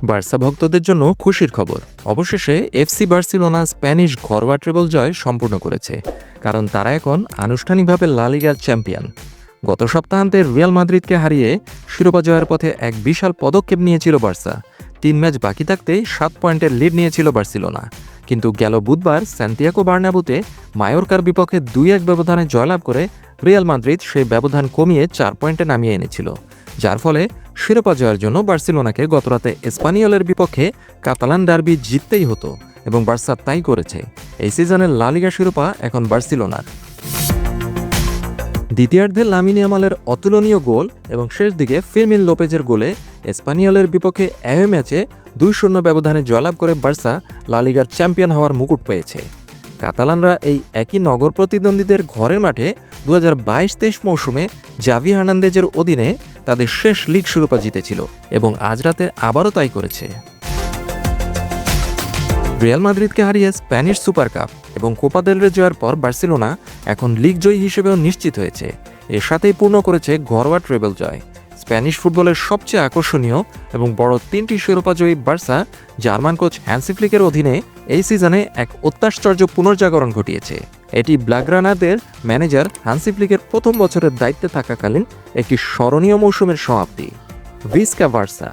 Barca ভক্তদের জন্য খুশির খবর। অবশেষে এফসি বার্সেলোনা স্প্যানিশ ঘরোয়া ট্রেবল জয় সম্পূর্ণ করেছে, কারণ তারা এখন আনুষ্ঠানিকভাবে লা লিগার চ্যাম্পিয়ন। গত সপ্তাহান্তে রিয়াল মাদ্রিদকে হারিয়ে শিরোপা জয়ের পথে এক বিশাল পদক্ষেপ নিয়েছিল বার্সা। 3 ম্যাচ বাকি থাকতেই 7 পয়েন্টের লিড নিয়েছিল বার্সেলোনা, কিন্তু গেল বুধবার সান্তিয়াগো বার্নাব্যুতে মায়োর্কার বিপক্ষে 2-1 ব্যবধানে জয়লাভ করে রিয়াল মাদ্রিদ সেই ব্যবধান কমিয়ে 4 পয়েন্টে নামিয়ে এনেছিল, যার ফলে শিরোপা জয়ের জন্য বার্সেলোনাকে গতরাতে এসপানিওলের বিপক্ষে কাতালান ডার্বি জিততেই হতো, এবং বার্সা তাই করেছে। এই সিজনের লা লিগা শিরোপা এখন বার্সেলোনার। দ্বিতীয়ার্ধে লামিন ইয়ামালের অতুলনীয় গোল এবং শেষ দিকে ফিরমিন লোপেজের গোলে এসপানিওলের বিপক্ষে অ্যাওয়ে ম্যাচে 2-0 ব্যবধানে জয়লাভ করে বার্সা লা লিগার চ্যাম্পিয়ন হওয়ার মুকুট পেয়েছে। কাতালানরা এই একই নগর প্রতিদ্বন্দ্বীদের ঘরের মাঠে 2022-23 মৌসুমে জাভি হার্নান্দেজের অধীনে তাদের শেষ লিগ শিরোপা জিতেছিল, এবং আজ রাতে আবারও তাই করেছে। রিয়াল মাদ্রিদকে হারিয়ে স্প্যানিশ সুপার কাপ এবং কোপা দেল রে জয়ের পর বার্সেলোনা এখন লিগ জয়ী হিসেবেও নিশ্চিত হয়েছে। এর সাথেই পূর্ণ করেছে ঘরোয়া ট্রেবল জয়। স্প্যানিশ ফুটবলের সবচেয়ে আকর্ষণীয় এবং বড় 3টি শিরোপাজয়ী বার্সা জার্মান কোচ হ্যান্সি ফ্লিকের অধীনে এই সিজনে এক অত্যাশ্চর্য পুনর্জাগরণ ঘটিয়েছে। এটি ব্লাগ্রানাদের ম্যানেজার হ্যান্সি ফ্লিকের প্রথম বছরের দায়িত্বে থাকাকালীন একটি স্মরণীয় মৌসুমের সমাপ্তি। ভিস্কা বার্সা।